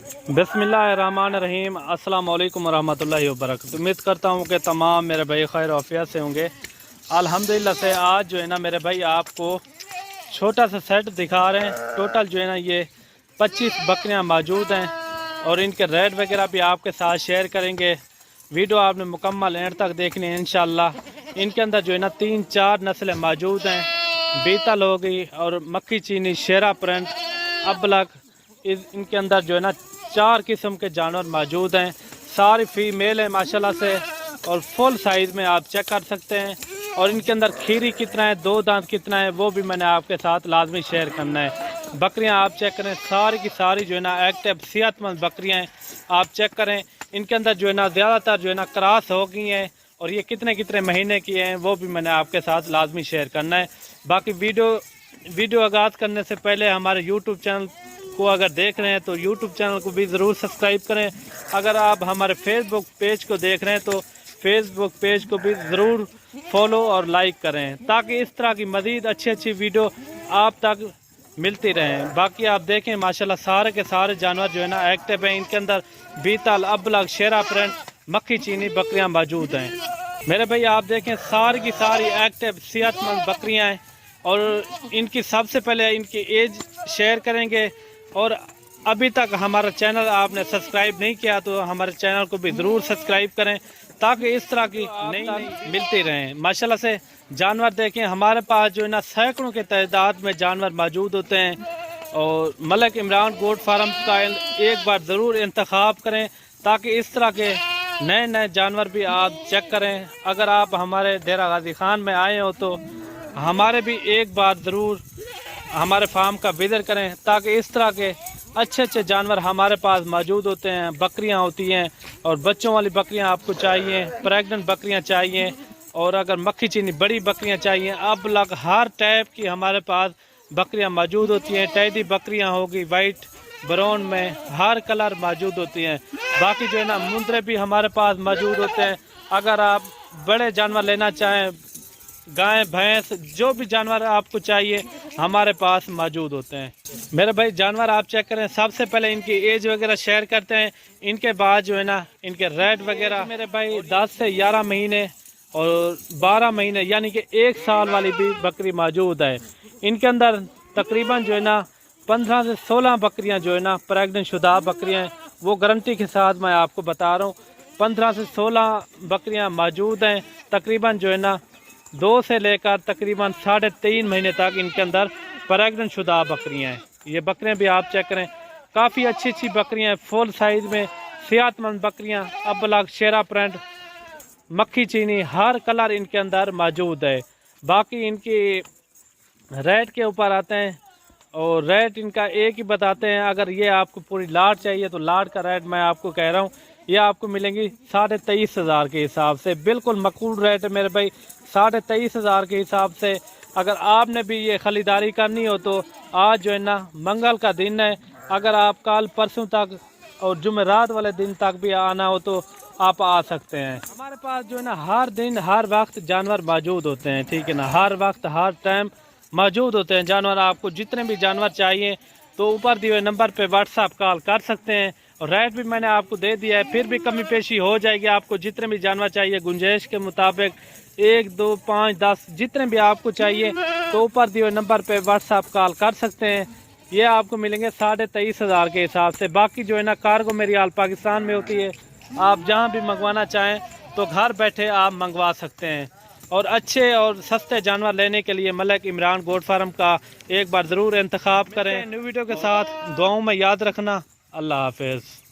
बिस्मिल्लाहिर्रहमानिर्रहीम। अस्सलाम वालेकुम रहमतुल्लाहि व बरकातहू। उम्मीद करता हूँ कि तमाम मेरे भाई खैर आफियत से होंगे। अल्हम्दुलिल्लाह से आज जो है ना मेरे भाई आपको छोटा सा सेट दिखा रहे हैं। टोटल जो है ना ये 25 बकरियाँ मौजूद हैं और इनके रेट वगैरह भी आपके साथ शेयर करेंगे। वीडियो आपने मुकम्मल एंड तक देखनी है इंशाल्लाह। इनके अंदर जो है ना 3-4 नस्लें मौजूद हैं। बीतल हो गई और मक्खी चीनी, शेरा प्रिंट, अबलग, इनके अंदर जो है ना 4 किस्म के जानवर मौजूद हैं। सारी फीमेल है माशाल्लाह से और फुल साइज़ में आप चेक कर सकते हैं। और इनके अंदर खीरी कितना है, 2 दांत कितना है, वो भी मैंने आपके साथ लाजमी शेयर करना है। बकरियां आप चेक करें, सारी की सारी जो है ना एक्टिव सेहतमंद बकरियां हैं। आप चेक करें, इनके अंदर जो है ना ज़्यादातर जो है ना क्रॉस हो गई हैं और ये कितने कितने महीने की हैं वो भी मैंने आपके साथ लाजमी शेयर करना है। बाकी वीडियो आगाज़ करने से पहले हमारे यूट्यूब चैनल को अगर देख रहे हैं तो यूट्यूब चैनल को भी ज़रूर सब्सक्राइब करें। अगर आप हमारे फेसबुक पेज को देख रहे हैं तो फेसबुक पेज को भी ज़रूर फॉलो और लाइक करें ताकि इस तरह की मज़ीद अच्छी वीडियो आप तक मिलती रहें। बाकी आप देखें माशाल्लाह सारे के सारे जानवर जो है ना एक्टिव हैं। इनके अंदर बीतल, अबलग, शेरा प्रिंट, मक्खी चीनी बकरियां मौजूद हैं। मेरे भाई आप देखें सारी की सारी एक्टिव सेहतमंद बकरियां हैं और इनकी सबसे पहले इनकी एज शेयर करेंगे। और अभी तक हमारा चैनल आपने सब्सक्राइब नहीं किया तो हमारे चैनल को भी ज़रूर सब्सक्राइब करें ताकि इस तरह की नई मिलती रहें। माशाल्लाह से जानवर देखें, हमारे पास जो है ना सैकड़ों के तादाद में जानवर मौजूद होते हैं। और मलिक इमरान गोट फार्म का एक बार ज़रूर इंतखाब करें ताकि इस तरह के नए नए जानवर भी आप चेक करें। अगर आप हमारे डेरा गाजी खान में आए हो तो हमारे भी एक बार ज़रूर हमारे फार्म का विजिट करें ताकि इस तरह के अच्छे जानवर हमारे पास मौजूद होते हैं। बकरियां होती हैं और बच्चों वाली बकरियां आपको चाहिए, प्रेग्नेंट बकरियां चाहिए और अगर मक्खी चीनी बड़ी बकरियां चाहिए, अब लग हर टाइप की हमारे पास बकरियां मौजूद होती हैं। टैडी बकरियां होगी, वाइट, ब्राउन में हर कलर मौजूद होती हैं। बाकी जो है ना मुंदरे भी हमारे पास मौजूद होते हैं। अगर आप बड़े जानवर लेना चाहें, गाय, भैंस, जो भी जानवर आपको चाहिए हमारे पास मौजूद होते हैं। मेरे भाई जानवर आप चेक करें, सबसे पहले इनकी एज वगैरह शेयर करते हैं। इनके बाद जो है ना इनके रेट वगैरह मेरे भाई 10 से 11 महीने और 12 महीने यानी कि 1 साल वाली भी बकरी मौजूद है। इनके अंदर तकरीबन जो है ना 15 से 16 बकरियां जो है ना प्रेग्नेंट शुदा बकरियां हैं, वो गारंटी के साथ मैं आपको बता रहा हूँ। 15 से 16 बकरियां मौजूद हैं। तकरीबन जो है ना 2 से लेकर तकरीबन 3.5 महीने तक इनके अंदर प्रेग्नेंट शुदा बकरियां हैं। ये बकरियां भी आप चेक करें, काफ़ी अच्छी बकरियां हैं, फुल साइज़ में सेहतमंद बकरियां, अबलग, शेरा प्रिंट, मक्खी चीनी, हर कलर इनके अंदर मौजूद है। बाकी इनकी रेट के ऊपर आते हैं और रेट इनका एक ही बताते हैं। अगर ये आपको पूरी लाट चाहिए तो लाट का रेट मैं आपको कह रहा हूँ, ये आपको मिलेंगी 23,500 के हिसाब से। बिल्कुल मकबूल रेट है मेरे भाई, 23,500 के हिसाब से। अगर आपने भी ये खरीदारी करनी हो तो आज जो है ना मंगल का दिन है, अगर आप कल परसों तक और जुमेरात वाले दिन तक भी आना हो तो आप आ सकते हैं। हमारे पास जो है ना हर दिन हर वक्त जानवर मौजूद होते हैं, ठीक है ना, हर वक्त हर टाइम मौजूद होते हैं जानवर। आपको जितने भी जानवर चाहिए तो ऊपर दिए हुए नंबर पे व्हाट्सएप कॉल कर सकते हैं। और रेट भी मैंने आपको दे दिया है, फिर भी कमी पेशी हो जाएगी। आपको जितने भी जानवर चाहिए गुंजाइश के मुताबिक 1, 2, 5, 10 जितने भी आपको चाहिए तो ऊपर दिए हुए नंबर पे व्हाट्सएप कॉल कर सकते हैं। ये आपको मिलेंगे 23,500 के हिसाब से। बाकी जो है ना कार्गो मेरी आल पाकिस्तान में होती है, आप जहां भी मंगवाना चाहें तो घर बैठे आप मंगवा सकते हैं। और अच्छे और सस्ते जानवर लेने के लिए मलिक इमरान गोट फार्म का एक बार ज़रूर इंतखाब करें। न्यू वीडियो के साथ दुआओं में याद रखना। अल्लाह हाफिज़।